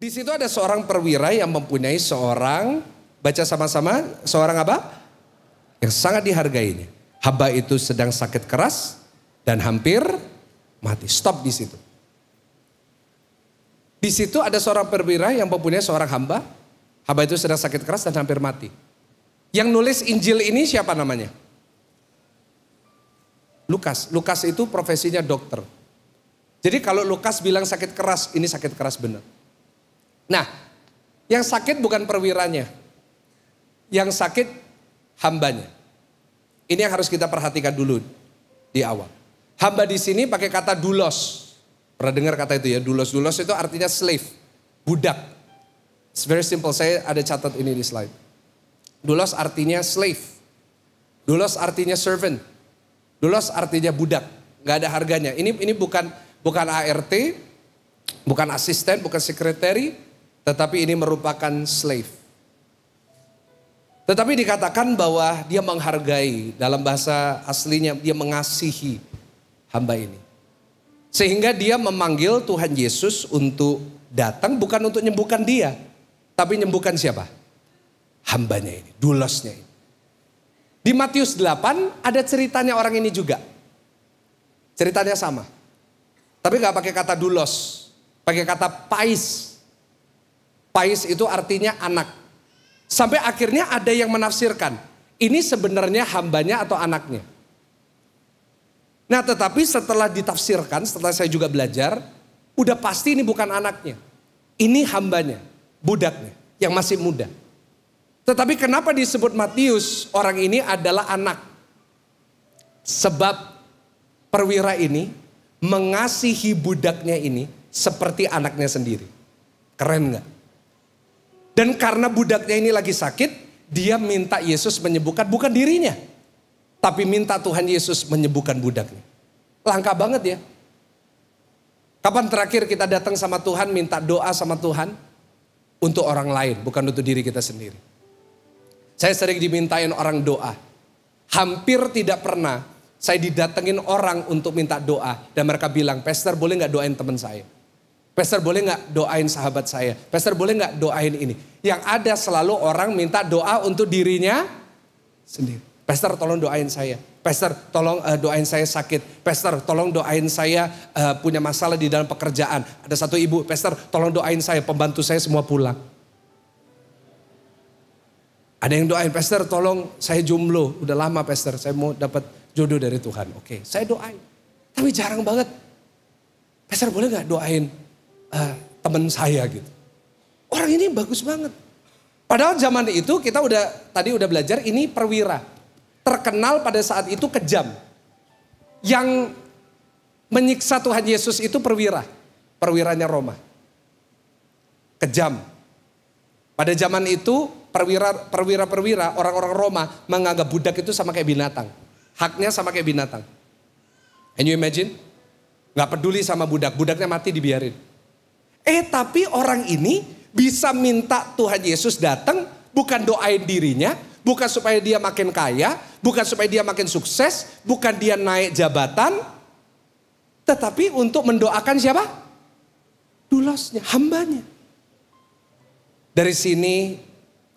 Di situ ada seorang perwira yang mempunyai seorang, baca sama-sama, seorang apa? Yang sangat dihargainya. Hamba itu sedang sakit keras dan hampir mati. Stop di situ. Di situ ada seorang perwira yang mempunyai seorang hamba. Hamba itu sedang sakit keras dan hampir mati. Yang nulis Injil ini siapa namanya? Lukas. Lukas itu profesinya dokter. Jadi kalau Lukas bilang sakit keras, ini sakit keras benar. Nah, yang sakit bukan perwiranya. Yang sakit hambanya. Ini yang harus kita perhatikan dulu di awal. Hamba di sini pakai kata doulos. Pernah dengar kata itu ya, doulos. Doulos itu artinya slave, budak. It's very simple, saya ada catat ini di slide. Doulos artinya slave. Doulos artinya servant. Doulos artinya budak. Gak ada harganya. Ini bukan ART, bukan asisten, bukan sekretari. Tetapi ini merupakan slave. Tetapi dikatakan bahwa dia menghargai, dalam bahasa aslinya dia mengasihi hamba ini. Sehingga dia memanggil Tuhan Yesus untuk datang bukan untuk menyembuhkan dia. Tapi menyembuhkan siapa? Hambanya ini, doulosnya ini. Di Matius 8 ada ceritanya orang ini juga. Ceritanya sama. Tapi gak pakai kata doulos, pakai kata pais. Pais itu artinya anak. Sampai akhirnya ada yang menafsirkan. Ini sebenarnya hambanya atau anaknya. Nah tetapi setelah ditafsirkan, setelah saya juga belajar. Udah pasti ini bukan anaknya. Ini hambanya, budaknya yang masih muda. Tetapi kenapa disebut Matius orang ini adalah anak? Sebab perwira ini mengasihi budaknya ini seperti anaknya sendiri. Keren gak? Dan karena budaknya ini lagi sakit, dia minta Yesus menyembuhkan bukan dirinya. Tapi minta Tuhan Yesus menyembuhkan budaknya. Langka banget ya. Kapan terakhir kita datang sama Tuhan, minta doa sama Tuhan? Untuk orang lain, bukan untuk diri kita sendiri. Saya sering dimintain orang doa. Hampir tidak pernah saya didatengin orang untuk minta doa. Dan mereka bilang, Pastor boleh gak doain teman saya? Pastor boleh gak doain sahabat saya? Pastor boleh gak doain ini? Yang ada selalu orang minta doa untuk dirinya sendiri. Pastor tolong doain saya. Pastor tolong doain saya sakit. Pastor tolong doain saya punya masalah di dalam pekerjaan. Ada satu ibu, Pastor tolong doain saya, pembantu saya semua pulang. Ada yang doain, Pastor tolong saya jomblo. Udah lama Pastor, saya mau dapat jodoh dari Tuhan. Oke, saya doain. Tapi jarang banget. Pastor boleh gak doain teman saya gitu. Orang ini bagus banget. Padahal zaman itu kita tadi udah belajar ini perwira. Terkenal pada saat itu kejam. Yang menyiksa Tuhan Yesus itu perwira. Perwiranya Roma. Kejam. Pada zaman itu perwira orang-orang Roma menganggap budak itu sama kayak binatang. Haknya sama kayak binatang. Can you imagine? Gak peduli sama budak. Budaknya mati dibiarin. Tapi orang ini bisa minta Tuhan Yesus datang bukan doain dirinya, bukan supaya dia makin kaya, bukan supaya dia makin sukses, bukan dia naik jabatan, tetapi untuk mendoakan siapa? Doulosnya, hambanya. Dari sini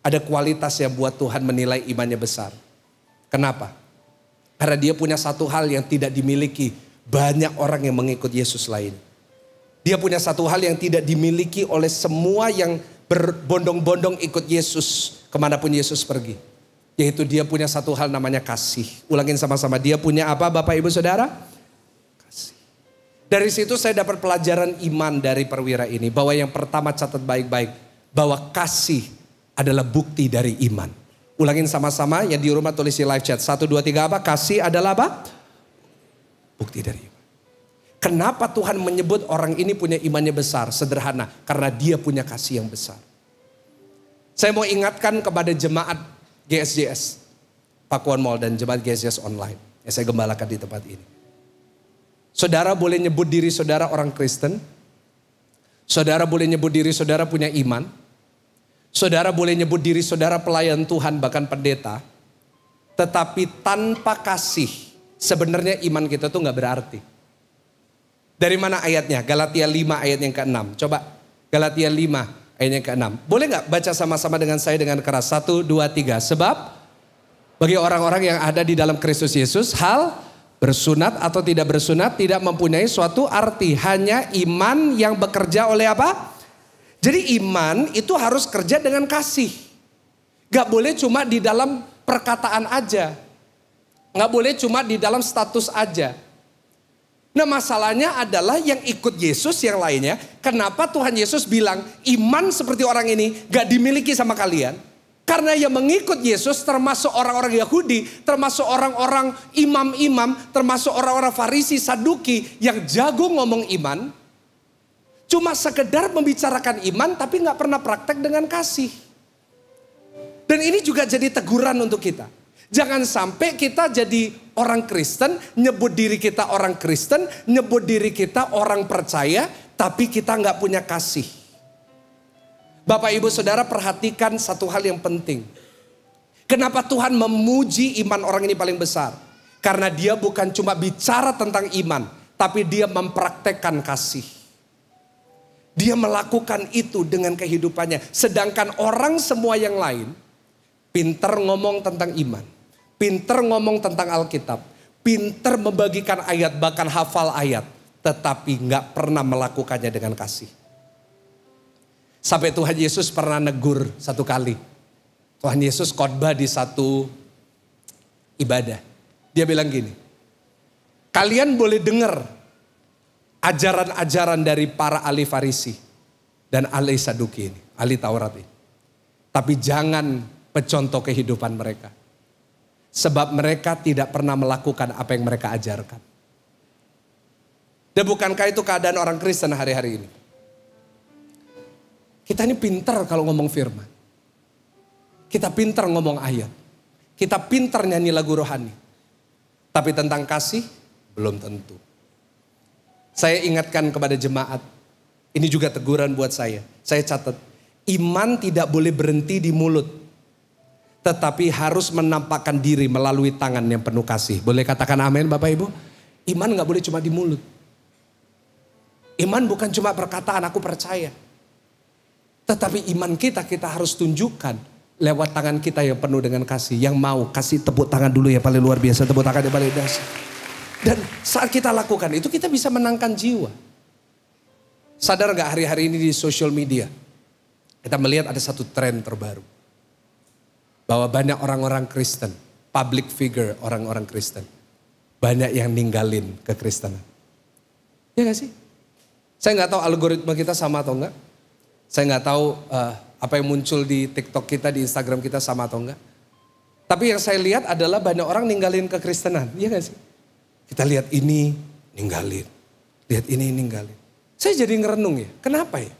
ada kualitas yang buat Tuhan menilai imannya besar. Kenapa? Karena dia punya satu hal yang tidak dimiliki banyak orang yang mengikut Yesus lain. Dia punya satu hal yang tidak dimiliki oleh semua yang berbondong-bondong ikut Yesus kemanapun Yesus pergi. Yaitu dia punya satu hal namanya kasih. Ulangin sama-sama, dia punya apa Bapak Ibu Saudara? Kasih. Dari situ saya dapat pelajaran iman dari perwira ini. Bahwa yang pertama catat baik-baik. Bahwa kasih adalah bukti dari iman. Ulangin sama-sama, yang di rumah tulis di live chat. 1, 2, 3 apa? Kasih adalah apa? Bukti dari iman. Kenapa Tuhan menyebut orang ini punya imannya besar? Sederhana, karena dia punya kasih yang besar. Saya mau ingatkan kepada jemaat GSJS Pakuan Mall dan jemaat GSJS online yang saya gembalakan di tempat ini. Saudara boleh nyebut diri saudara orang Kristen. Saudara boleh nyebut diri saudara punya iman. Saudara boleh nyebut diri saudara pelayan Tuhan bahkan pendeta. Tetapi tanpa kasih sebenarnya iman kita tuh gak berarti. Dari mana ayatnya? Galatia 5 ayat yang ke-6. Coba Galatia 5 ayatnya ke-6. Boleh gak baca sama-sama dengan saya dengan keras? 1, 2, 3. Sebab bagi orang-orang yang ada di dalam Kristus Yesus, hal bersunat atau tidak bersunat tidak mempunyai suatu arti. Hanya iman yang bekerja oleh apa? Jadi iman itu harus kerja dengan kasih. Gak boleh cuma di dalam perkataan aja. Gak boleh cuma di dalam status aja. Nah masalahnya adalah yang ikut Yesus yang lainnya. Kenapa Tuhan Yesus bilang iman seperti orang ini gak dimiliki sama kalian? Karena yang mengikut Yesus termasuk orang-orang Yahudi, termasuk orang-orang imam-imam, termasuk orang-orang Farisi, Saduki yang jago ngomong iman. Cuma sekedar membicarakan iman tapi gak pernah praktek dengan kasih. Dan ini juga jadi teguran untuk kita. Jangan sampai kita jadi orang Kristen, nyebut diri kita orang Kristen, nyebut diri kita orang percaya, tapi kita nggak punya kasih. Bapak Ibu Saudara perhatikan satu hal yang penting. Kenapa Tuhan memuji iman orang ini paling besar? Karena dia bukan cuma bicara tentang iman, tapi dia mempraktekkan kasih. Dia melakukan itu dengan kehidupannya. Sedangkan orang semua yang lain, pinter ngomong tentang iman. Pinter ngomong tentang Alkitab. Pinter membagikan ayat, bahkan hafal ayat. Tetapi gak pernah melakukannya dengan kasih. Sampai Tuhan Yesus pernah negur satu kali. Tuhan Yesus khotbah di satu ibadah. Dia bilang gini. Kalian boleh dengar ajaran-ajaran dari para ahli Farisi. Dan ahli Saduki ini. Ahli Taurat ini. Tapi jangan pencontoh kehidupan mereka. Sebab mereka tidak pernah melakukan apa yang mereka ajarkan. Dan bukankah itu keadaan orang Kristen hari-hari ini? Kita ini pintar kalau ngomong firman. Kita pintar ngomong ayat. Kita pintar nyanyi lagu rohani. Tapi tentang kasih, belum tentu. Saya ingatkan kepada jemaat. Ini juga teguran buat saya. Saya catat. Iman tidak boleh berhenti di mulut. Tetapi harus menampakkan diri melalui tangan yang penuh kasih. Boleh katakan amin Bapak Ibu? Iman gak boleh cuma di mulut. Iman bukan cuma perkataan aku percaya. Tetapi iman kita harus tunjukkan lewat tangan kita yang penuh dengan kasih. Yang mau kasih tepuk tangan dulu ya paling luar biasa. Tepuk tangan yang paling dahsyat. Dan saat kita lakukan itu kita bisa menangkan jiwa. Sadar gak hari-hari ini di social media. Kita melihat ada satu tren terbaru. Bahwa banyak orang-orang Kristen, public figure orang-orang Kristen. Banyak yang ninggalin kekristenan. Ya gak sih? Saya gak tahu algoritma kita sama atau enggak. Saya gak tahu apa yang muncul di TikTok kita, di Instagram kita sama atau enggak. Tapi yang saya lihat adalah banyak orang ninggalin kekristenan. Iya gak sih? Kita lihat ini ninggalin. Lihat ini ninggalin. Saya jadi ngerenung ya, kenapa ya?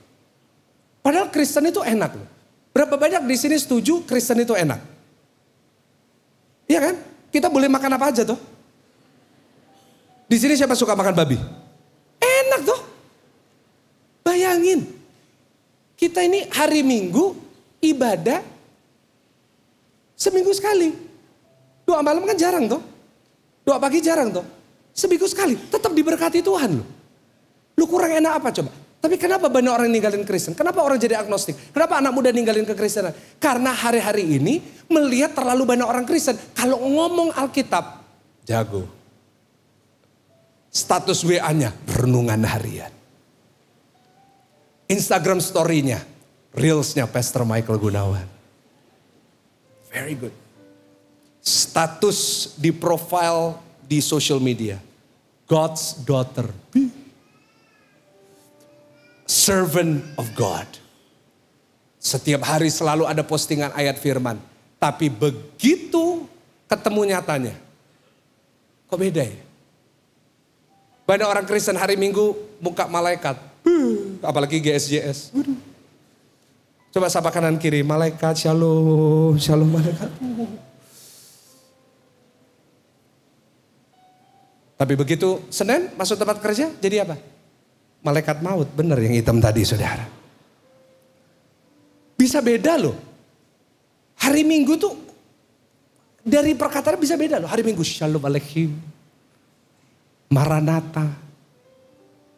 Padahal Kristen itu enak loh. Berapa banyak di sini setuju Kristen itu enak? Iya kan? Kita boleh makan apa aja tuh. Di sini siapa suka makan babi? Enak tuh. Bayangin. Kita ini hari Minggu ibadah seminggu sekali. Doa malam kan jarang tuh. Doa pagi jarang tuh. Seminggu sekali. Tetap diberkati Tuhan loh. Lu kurang enak apa coba? Tapi kenapa banyak orang ninggalin Kristen? Kenapa orang jadi agnostik? Kenapa anak muda ninggalin kekristenan? Karena hari-hari ini melihat terlalu banyak orang Kristen. Kalau ngomong Alkitab, jago. Status WA-nya, renungan harian. Instagram story-nya, Reels-nya Pastor Michael Gunawan. Very good. Status di profile di social media. God's daughter. Servant of God. Setiap hari selalu ada postingan ayat firman. Tapi begitu ketemu nyatanya. Kok beda ya? Banyak orang Kristen hari Minggu buka malaikat. Apalagi GSJS. Coba sapa kanan kiri. Malaikat shalom. Shalom malaikat. Tapi begitu Senin masuk tempat kerja jadi apa? Malaikat maut, benar yang hitam tadi saudara. Bisa beda loh. Hari Minggu tuh dari perkataan bisa beda loh. Hari Minggu shalom aleichem. Maranatha.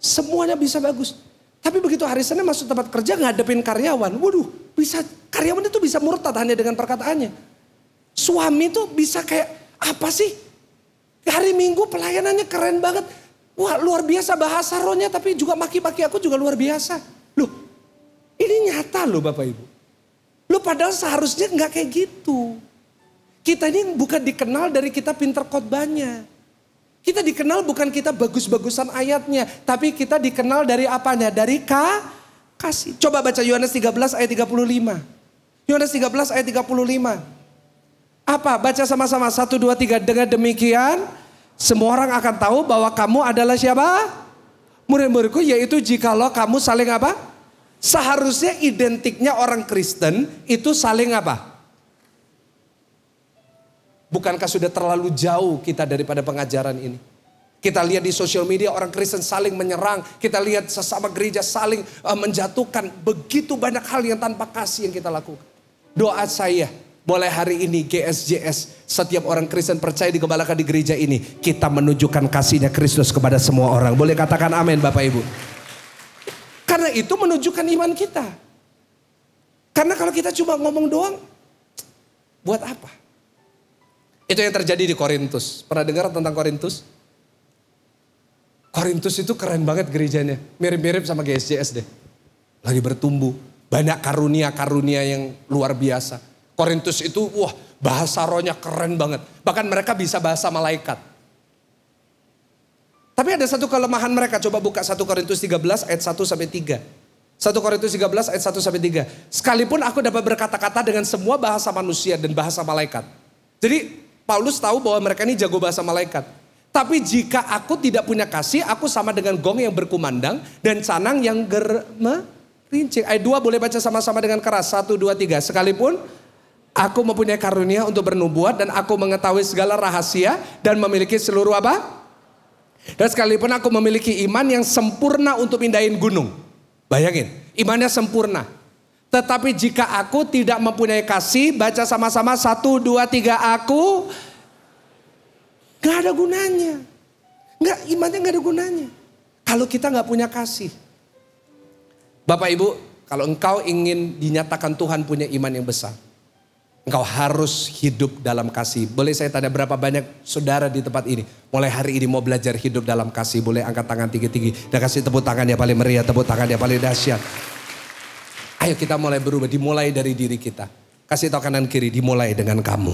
Semuanya bisa bagus. Tapi begitu hari Senin masuk tempat kerja ngadepin karyawan. Waduh, karyawan itu bisa murtad hanya dengan perkataannya. Suami tuh bisa kayak, apa sih? Hari Minggu pelayanannya keren banget. Wah, luar biasa bahasa rohnya, tapi juga maki-maki aku juga luar biasa. Loh, ini nyata loh Bapak Ibu. Loh, padahal seharusnya nggak kayak gitu. Kita ini bukan dikenal dari kita pinter khotbahnya. Kita dikenal bukan kita bagus-bagusan ayatnya. Tapi kita dikenal dari apanya? Dari kasih. Coba baca Yohanes 13 ayat 35. Yohanes 13 ayat 35. Apa? Baca sama-sama. 1, 2, 3. Dengan demikian semua orang akan tahu bahwa kamu adalah siapa? Murid-muridku, yaitu jikalau kamu saling apa? Seharusnya identiknya orang Kristen itu saling apa? Bukankah sudah terlalu jauh kita daripada pengajaran ini? Kita lihat di sosial media orang Kristen saling menyerang. Kita lihat sesama gereja saling menjatuhkan. Begitu banyak hal yang tanpa kasih yang kita lakukan. Doa saya mulai hari ini GSJS. Setiap orang Kristen percaya digembalakan di gereja ini. Kita menunjukkan kasihnya Kristus kepada semua orang. Boleh katakan amin Bapak Ibu. Karena itu menunjukkan iman kita. Karena kalau kita cuma ngomong doang. Buat apa? Itu yang terjadi di Korintus. Pernah dengar tentang Korintus? Korintus itu keren banget gerejanya. Mirip-mirip sama GSJS deh. Lagi bertumbuh. Banyak karunia-karunia yang luar biasa. Korintus itu wah bahasa rohnya keren banget. Bahkan mereka bisa bahasa malaikat. Tapi ada satu kelemahan mereka. Coba buka 1 Korintus 13 ayat 1-3. 1 Korintus 13 ayat 1-3. Sekalipun aku dapat berkata-kata dengan semua bahasa manusia dan bahasa malaikat. Jadi Paulus tahu bahwa mereka ini jago bahasa malaikat. Tapi jika aku tidak punya kasih, aku sama dengan gong yang berkumandang dan canang yang merincing. Ayat 2 boleh baca sama-sama dengan keras. 1, 2, 3. Sekalipun aku mempunyai karunia untuk bernubuat dan aku mengetahui segala rahasia dan memiliki seluruh apa? Dan sekalipun aku memiliki iman yang sempurna untuk pindahin gunung. Bayangin, imannya sempurna. Tetapi jika aku tidak mempunyai kasih, baca sama-sama 1, 2, 3, aku gak ada gunanya. Imannya gak ada gunanya. Kalau kita gak punya kasih. Bapak Ibu, kalau engkau ingin dinyatakan Tuhan punya iman yang besar, engkau harus hidup dalam kasih. Boleh saya tanya berapa banyak saudara di tempat ini mulai hari ini mau belajar hidup dalam kasih? Boleh angkat tangan tinggi-tinggi dan kasih tepuk tangan yang paling meriah, tepuk tangan yang paling dahsyat. Ayo kita mulai berubah, dimulai dari diri kita. Kasih tahu kanan kiri, dimulai dengan kamu.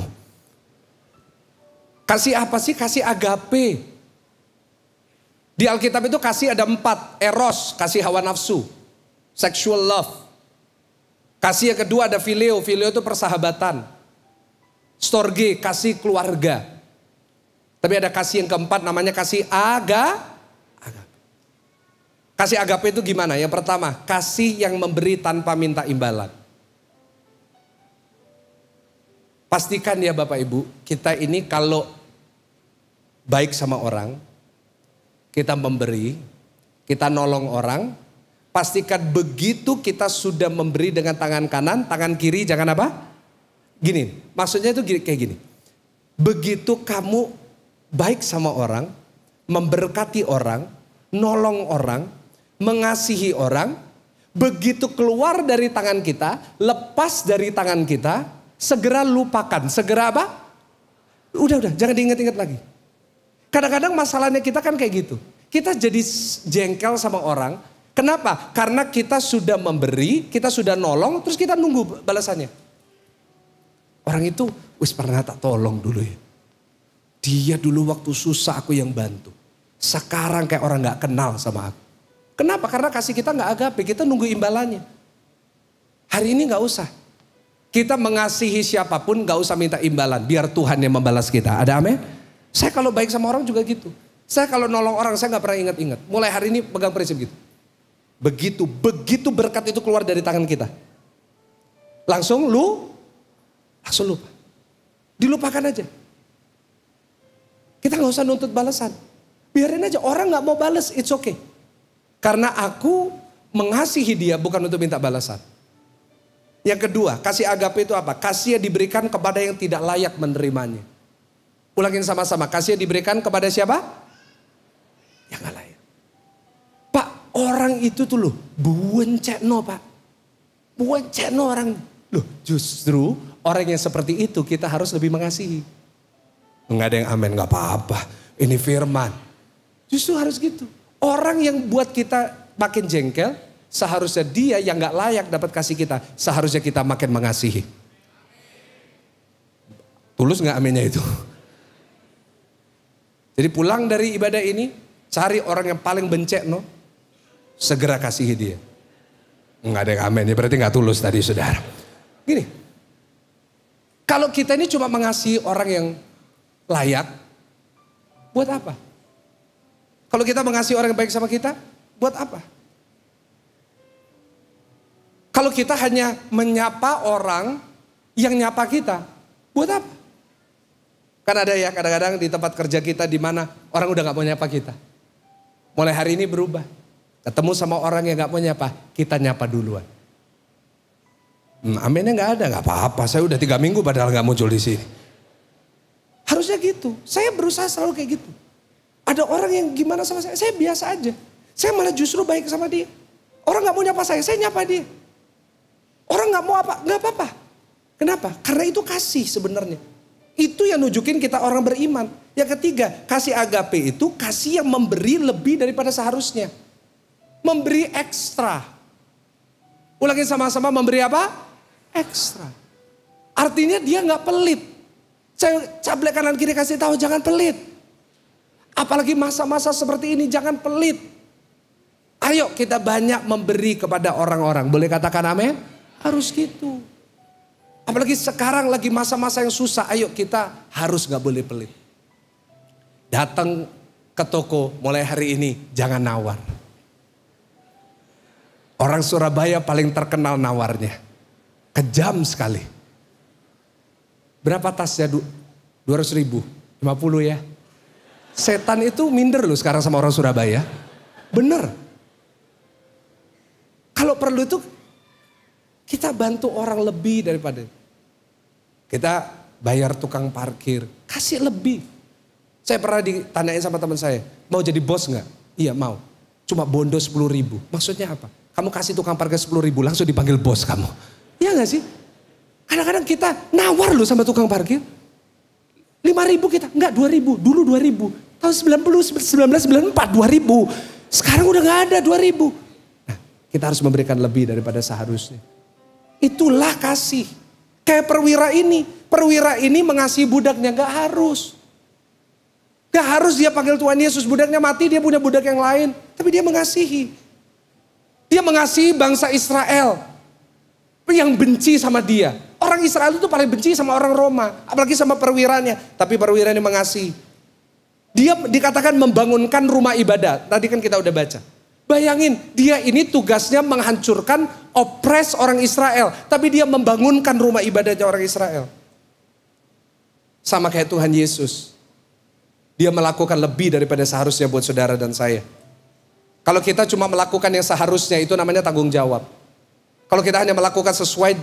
Kasih apa sih? Kasih agape. Di Alkitab itu kasih ada 4. Eros, kasih hawa nafsu. Sexual love. Kasih yang kedua ada phileo. Phileo itu persahabatan. Storge, kasih keluarga. Tapi ada kasih yang keempat namanya kasih agape. Kasih agape itu gimana? Yang pertama, kasih yang memberi tanpa minta imbalan. Pastikan ya Bapak Ibu, kita ini kalau baik sama orang, kita memberi, kita nolong orang, pastikan begitu kita sudah memberi dengan tangan kanan, tangan kiri jangan apa? Gini, maksudnya itu kayak gini. Begitu kamu baik sama orang, memberkati orang, nolong orang, mengasihi orang, begitu keluar dari tangan kita, lepas dari tangan kita, segera lupakan. Segera apa? Udah, jangan diingat-ingat lagi. Kadang-kadang masalahnya kita kan kayak gitu. Kita jadi jengkel sama orang. Kenapa? Karena kita sudah memberi, kita sudah nolong, terus kita nunggu balasannya. Orang itu, wis pernah tak tolong dulu ya. Dia dulu waktu susah aku yang bantu. Sekarang kayak orang gak kenal sama aku. Kenapa? Karena kasih kita gak agape, kita nunggu imbalannya. Hari ini gak usah. Kita mengasihi siapapun gak usah minta imbalan. Biar Tuhan yang membalas kita. Ada amin? Saya kalau baik sama orang juga gitu. Saya kalau nolong orang saya gak pernah ingat-ingat. Mulai hari ini pegang prinsip gitu. Begitu berkat itu keluar dari tangan kita. Langsung lupa. Dilupakan aja. Kita gak usah nuntut balasan. Biarin aja, orang gak mau balas, it's okay. Karena aku mengasihi dia bukan untuk minta balasan. Yang kedua, kasih agape itu apa? Kasih yang diberikan kepada yang tidak layak menerimanya. Ulangin sama-sama, kasih yang diberikan kepada siapa? Yang gak layak. Pak, Orang itu tuh loh, buencekno Pak. Buencekno orang. Loh justru orang yang seperti itu kita harus lebih mengasihi. Enggak ada yang amin, enggak apa-apa. Ini firman. Justru harus gitu. Orang yang buat kita makin jengkel, seharusnya dia yang enggak layak dapat kasih kita. Seharusnya kita makin mengasihi. Tulus enggak aminnya itu? Jadi pulang dari ibadah ini, cari orang yang paling bencekno, segera kasihi dia. Enggak ada yang amin, ya berarti enggak tulus tadi saudara. Gini, kalau kita ini cuma mengasihi orang yang layak, buat apa? Kalau kita mengasihi orang yang baik sama kita, buat apa? Kalau kita hanya menyapa orang yang nyapa kita, buat apa? Kan ada ya kadang-kadang di tempat kerja kita di mana orang udah gak mau nyapa kita. Mulai hari ini berubah. Ketemu sama orang yang gak mau nyapa, kita nyapa duluan. Aminnya gak ada, gak apa-apa. Saya udah 3 minggu padahal gak muncul di sini. Harusnya gitu. Saya berusaha selalu kayak gitu. Ada orang yang gimana sama saya biasa aja. Saya malah justru baik sama dia. Orang gak mau nyapa saya nyapa dia. Orang gak mau apa, gak apa-apa. Kenapa? Karena itu kasih sebenarnya. Itu yang nunjukin kita orang beriman. Yang ketiga, kasih agape itu kasih yang memberi lebih daripada seharusnya. Memberi ekstra. Ulangin sama-sama, memberi apa? Ekstra. Artinya dia gak pelit. Saya cablek kanan kiri kasih tahu jangan pelit. Apalagi masa-masa seperti ini jangan pelit. Ayo kita banyak memberi kepada orang-orang. Boleh katakan amin? Harus gitu. Apalagi sekarang lagi masa-masa yang susah. Ayo kita harus gak boleh pelit. Datang ke toko mulai hari ini jangan nawar. Orang Surabaya paling terkenal nawarnya. Kejam sekali. Berapa tasnya? 200 ribu. 50 ya. Setan itu minder loh sekarang sama orang Surabaya. Bener. Kalau perlu itu kita bantu orang lebih daripada. Kita bayar tukang parkir. Kasih lebih. Saya pernah ditanyain sama teman saya. Mau jadi bos gak? Iya mau. Cuma bondo 10 ribu. Maksudnya apa? Kamu kasih tukang parkir 10 ribu langsung dipanggil bos kamu. Iya gak sih? Kadang-kadang kita nawar loh sama tukang parkir. 5 ribu kita. Enggak 2 ribu. Dulu 2 ribu. Tahun 1994 2 ribu. Sekarang udah gak ada 2 ribu. Nah, kita harus memberikan lebih daripada seharusnya. Itulah kasih. Kayak perwira ini. Perwira ini mengasihi budaknya. Gak harus. Gak harus dia panggil Tuhan Yesus. Budaknya mati dia punya budak yang lain. Tapi dia mengasihi. Dia mengasihi bangsa Israel. Yang benci sama dia. Orang Israel itu paling benci sama orang Roma. Apalagi sama perwiranya. Tapi perwira ini mengasihi. Dia dikatakan membangunkan rumah ibadah. Tadi kan kita udah baca. Bayangin, dia ini tugasnya menghancurkan, opres orang Israel. Tapi dia membangunkan rumah ibadahnya orang Israel. Sama kayak Tuhan Yesus. Dia melakukan lebih daripada seharusnya buat saudara dan saya. Kalau kita cuma melakukan yang seharusnya, itu namanya tanggung jawab. Kalau kita hanya melakukan sesuai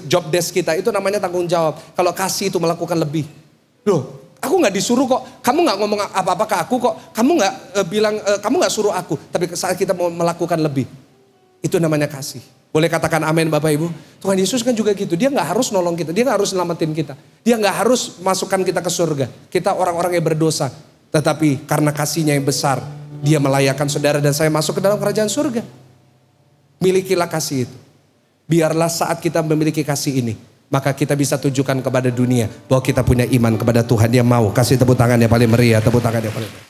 job desk kita, itu namanya tanggung jawab. Kalau kasih itu melakukan lebih. Loh, aku gak disuruh kok, kamu gak ngomong apa-apa ke aku kok, kamu gak bilang, kamu gak suruh aku. Tapi saat kita mau melakukan lebih, itu namanya kasih. Boleh katakan amin Bapak Ibu? Tuhan Yesus kan juga gitu, dia gak harus nolong kita, dia gak harus selamatin kita. Dia gak harus masukkan kita ke surga. Kita orang-orang yang berdosa. Tetapi karena kasihnya yang besar, dia melayakkan saudara dan saya masuk ke dalam kerajaan surga. Milikilah kasih itu. Biarlah saat kita memiliki kasih ini, maka kita bisa tunjukkan kepada dunia bahwa kita punya iman kepada Tuhan yang mau. Kasih tepuk tangan yang paling meriah, tepuk tangan yang paling meriah.